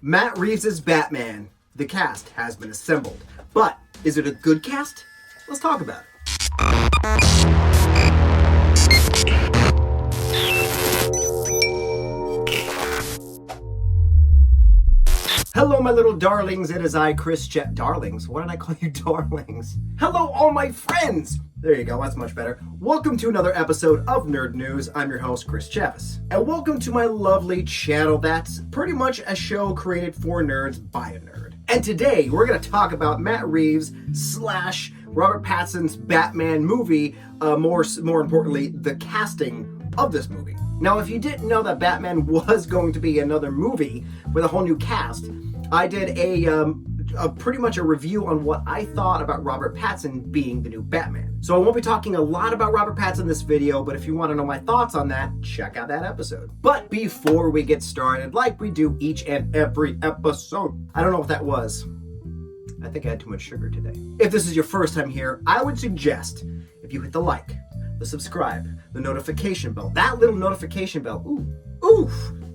Matt Reeves' Batman. The cast has been assembled. But is it a good cast? Let's talk about it. Hello, my little darlings. It is I, Chris Darlings? Why did I call you darlings? Hello, all my friends. There you go. That's much better. Welcome to another episode of Nerd News. I'm your host, Chris Chavis. And welcome to my lovely channel that's pretty much a show created for nerds by a nerd. And today, we're going to talk about Matt Reeves / Robert Pattinson's Batman movie, more importantly, the casting of this movie. Now, if you didn't know that Batman was going to be another movie with a whole new cast, I did a pretty much a review on what I thought about Robert Pattinson being the new Batman. So I won't be talking a lot about Robert Pattinson in this video, but if you want to know my thoughts on that, check out that episode. But before we get started, like we do each and every episode, I don't know what that was. I think I had too much sugar today. If this is your first time here, I would suggest if you hit the like, the subscribe, the notification bell, that little notification bell,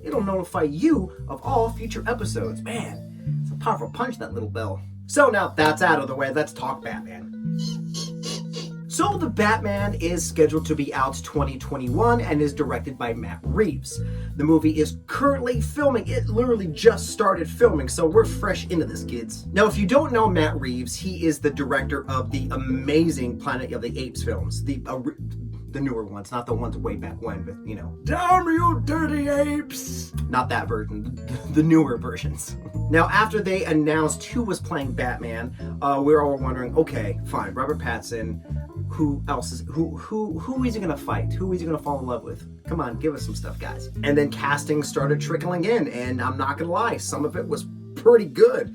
it'll notify you of all future episodes. Man, it's a powerful punch, that little bell. So now that's out of the way, let's talk Batman. So the Batman is scheduled to be out 2021 and is directed by Matt Reeves. The movie is currently filming. It literally just started filming, so we're fresh into this, kids. Now, if you don't know Matt Reeves, he is the director of the amazing Planet of the Apes films. The newer ones, not the ones way back when, but you know, damn you dirty apes! Not that version, the newer versions. Now, after they announced who was playing Batman, we were all wondering, okay, fine, Robert Pattinson, who else is, who is he gonna fight? Who is he gonna fall in love with? Come on, give us some stuff, guys. And then casting started trickling in, and I'm not gonna lie, some of it was pretty good.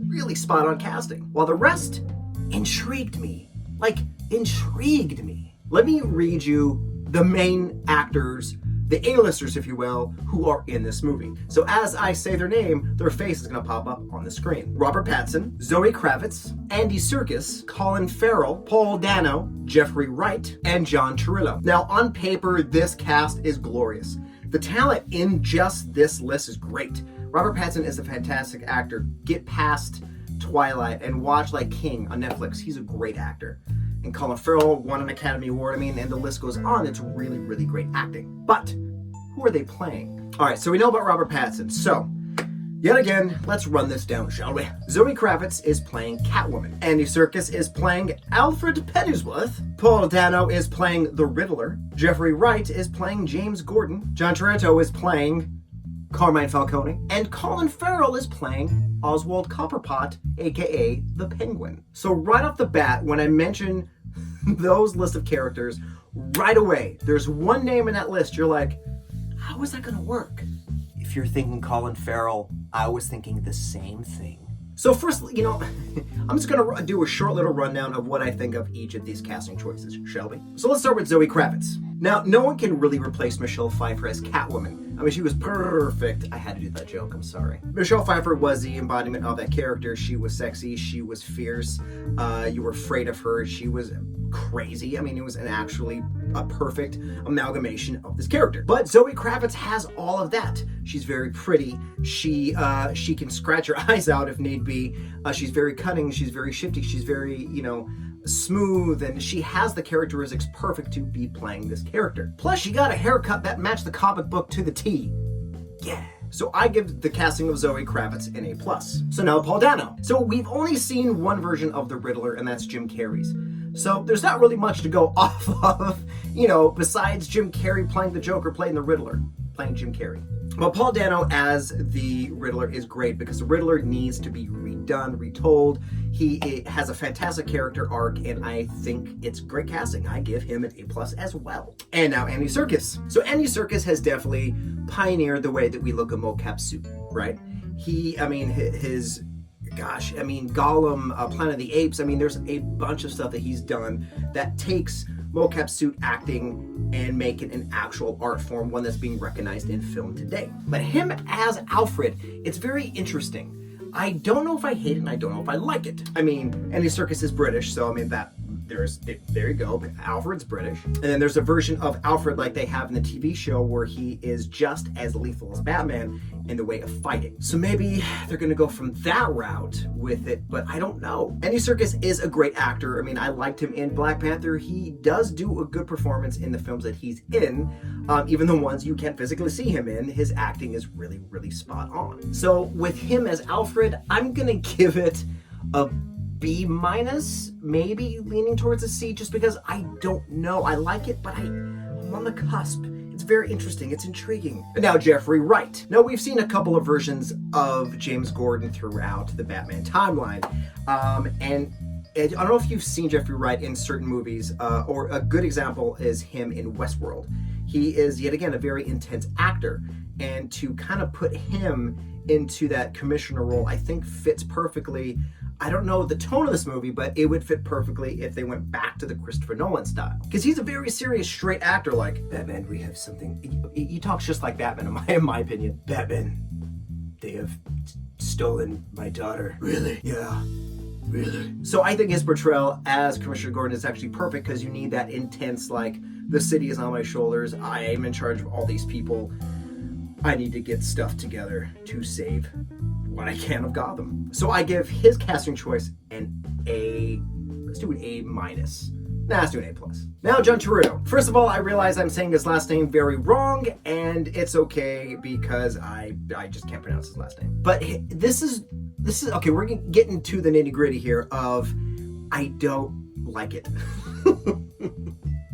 Really spot on casting. While the rest intrigued me. Intrigued me. Let me read you the main actors, the A-listers, if you will, who are in this movie. So as I say their name, their face is going to pop up on the screen. Robert Pattinson, Zoe Kravitz, Andy Serkis, Colin Farrell, Paul Dano, Jeffrey Wright, and John Turturro. Now, on paper, this cast is glorious. The talent in just this list is great. Robert Pattinson is a fantastic actor. Get past Twilight and watch like King on Netflix. He's a great actor. And Colin Farrell won an Academy Award, and the list goes on. It's really, really great acting. But who are they playing? All right, so we know about Robert Pattinson. So, yet again, let's run this down, shall we? Zoe Kravitz is playing Catwoman. Andy Serkis is playing Alfred Pennyworth. Paul Dano is playing the Riddler. Jeffrey Wright is playing James Gordon. John Turturro is playing Carmine Falcone, and Colin Farrell is playing Oswald Copperpot, aka the Penguin. So right off the bat, when I mention those list of characters, right away, there's one name in that list, you're like, how is that gonna work? If you're thinking Colin Farrell, I was thinking the same thing. So first, I'm just gonna do a short little rundown of what I think of each of these casting choices, shall we? So let's start with Zoe Kravitz. Now, no one can really replace Michelle Pfeiffer as Catwoman. I mean, she was perfect. I had to do that joke, I'm sorry. Michelle Pfeiffer was the embodiment of that character. She was sexy, she was fierce, you were afraid of her, she was crazy. I mean, it was actually a perfect amalgamation of this character. But Zoe Kravitz has all of that. She's very pretty. She can scratch her eyes out if need be. She's very cunning. She's very shifty. She's very, smooth, and she has the characteristics perfect to be playing this character. Plus, she got a haircut that matched the comic book to the T. Yeah. So I give the casting of Zoe Kravitz an A+. So now Paul Dano. So we've only seen one version of the Riddler, and that's Jim Carrey's. So there's not really much to go off of, besides Jim Carrey playing the Joker, playing the Riddler, playing Jim Carrey. Well, Paul Dano as the Riddler is great because the Riddler needs to be redone, retold. He has a fantastic character arc, and I think it's great casting. I give him an A+ as well. And now Andy Serkis. So Andy Serkis has definitely pioneered the way that we look at mocap suit, right? Gollum, Planet of the Apes, there's a bunch of stuff that he's done that takes mocap suit acting and make it an actual art form, one that's being recognized in film today. But him as Alfred, it's very interesting. I don't know if I hate it and I don't know if I like it. Andy Serkis is British, so there you go. Alfred's British. And then there's a version of Alfred like they have in the TV show where he is just as lethal as Batman in the way of fighting. So maybe they're gonna go from that route with it, but I don't know. Andy Serkis is a great actor. I mean, I liked him in Black Panther. He does do a good performance in the films that he's in. Even the ones you can't physically see him in, his acting is really, really spot on. So with him as Alfred, I'm gonna give it a B-, maybe leaning towards a C, just because I don't know. I like it, but I'm on the cusp. It's very interesting. It's intriguing. And now Jeffrey Wright. Now, we've seen a couple of versions of James Gordon throughout the Batman timeline. And I don't know if you've seen Jeffrey Wright in certain movies, or a good example is him in Westworld. He is, yet again, a very intense actor. And to kind of put him into that commissioner role, I think fits perfectly. I don't know the tone of this movie, but it would fit perfectly if they went back to the Christopher Nolan style. Because he's a very serious, straight actor, like, Batman, we have something. He talks just like Batman, in my opinion. Batman, they have stolen my daughter. Really? Yeah. Really? So I think his portrayal as Commissioner Gordon is actually perfect, because you need that intense, like, the city is on my shoulders, I am in charge of all these people, I need to get stuff together to save what I can of Gotham. So I give his casting choice an A. Let's do an A-. Nah, let's do an A+. Now, John Turturro. First of all, I realize I'm saying his last name very wrong, and it's okay because I just can't pronounce his last name. But this is okay. We're getting to the nitty gritty here of I don't like it.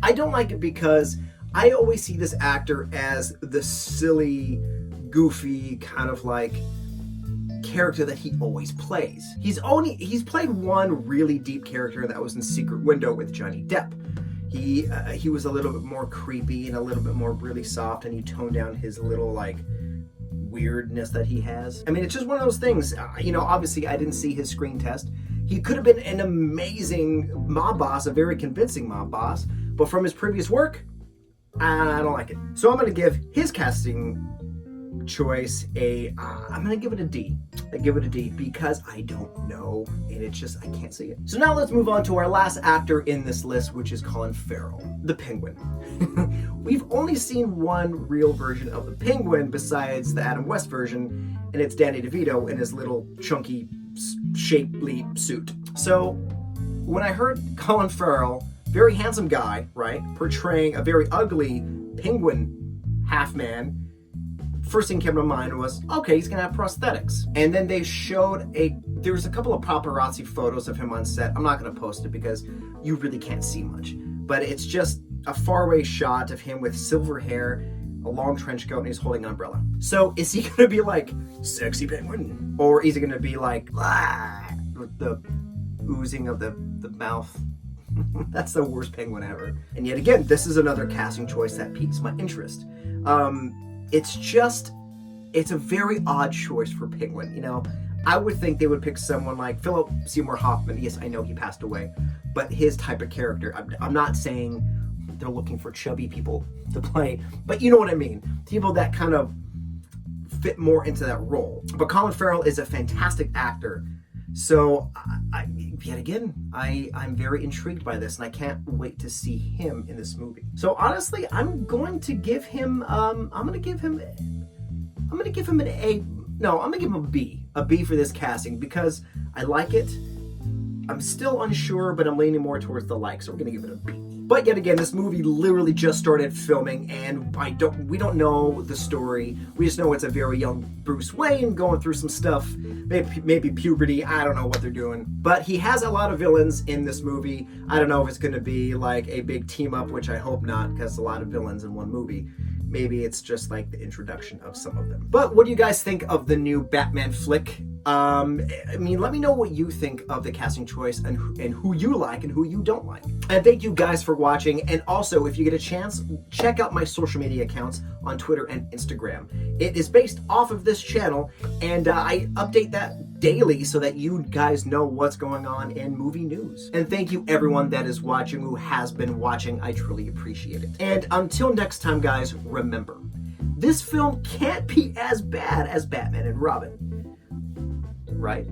I don't like it because I always see this actor as the silly, goofy kind of like character that he always plays. He's played one really deep character, that was in Secret Window with Johnny Depp. He was a little bit more creepy and a little bit more really soft, and he toned down his little like weirdness that he has. I mean, it's just one of those things. Obviously I didn't see his screen test. He could have been an amazing mob boss, a very convincing mob boss, but from his previous work, I don't like it. So I'm going to give his casting choice I'm going to give it a D. I give it a D because I don't know, and it's just, I can't see it. So now let's move on to our last actor in this list, which is Colin Farrell, the Penguin. We've only seen one real version of the Penguin besides the Adam West version, and it's Danny DeVito in his little chunky, shapely suit. So when I heard Colin Farrell, very handsome guy, right, portraying a very ugly penguin half-man, first thing came to mind was, okay, he's gonna have prosthetics. And then they showed there's a couple of paparazzi photos of him on set. I'm not gonna post it because you really can't see much. But it's just a faraway shot of him with silver hair, a long trench coat, and he's holding an umbrella. So is he gonna be like, sexy penguin? Or is he gonna be like, with the oozing of the mouth? That's the worst penguin ever. And yet again, this is another casting choice that piques my interest. It's a very odd choice for Penguin. I would think they would pick someone like Philip Seymour Hoffman. Yes, I know he passed away, but his type of character. I'm not saying they're looking for chubby people to play, but you know what I mean. People that kind of fit more into that role. But Colin Farrell is a fantastic actor. So, yet again, I'm very intrigued by this, and I can't wait to see him in this movie. So honestly, I'm going to give him an A. No, I'm gonna give him a B for this casting because I like it. I'm still unsure, but I'm leaning more towards the like, so we're gonna give it a B. But yet again, this movie literally just started filming, and we don't know the story. We just know it's a very young Bruce Wayne going through some stuff, maybe puberty. I don't know what they're doing. But he has a lot of villains in this movie. I don't know if it's going to be like a big team up, which I hope not, because a lot of villains in one movie. Maybe it's just like the introduction of some of them. But what do you guys think of the new Batman flick? Let me know what you think of the casting choice and who you like and who you don't like. And thank you guys for watching. And also, if you get a chance, check out my social media accounts on Twitter and Instagram. It is based off of this channel, and I update that daily so that you guys know what's going on in movie news. And thank you everyone that is watching, who has been watching. I truly appreciate it. And until next time, guys, remember, this film can't be as bad as Batman and Robin. Right?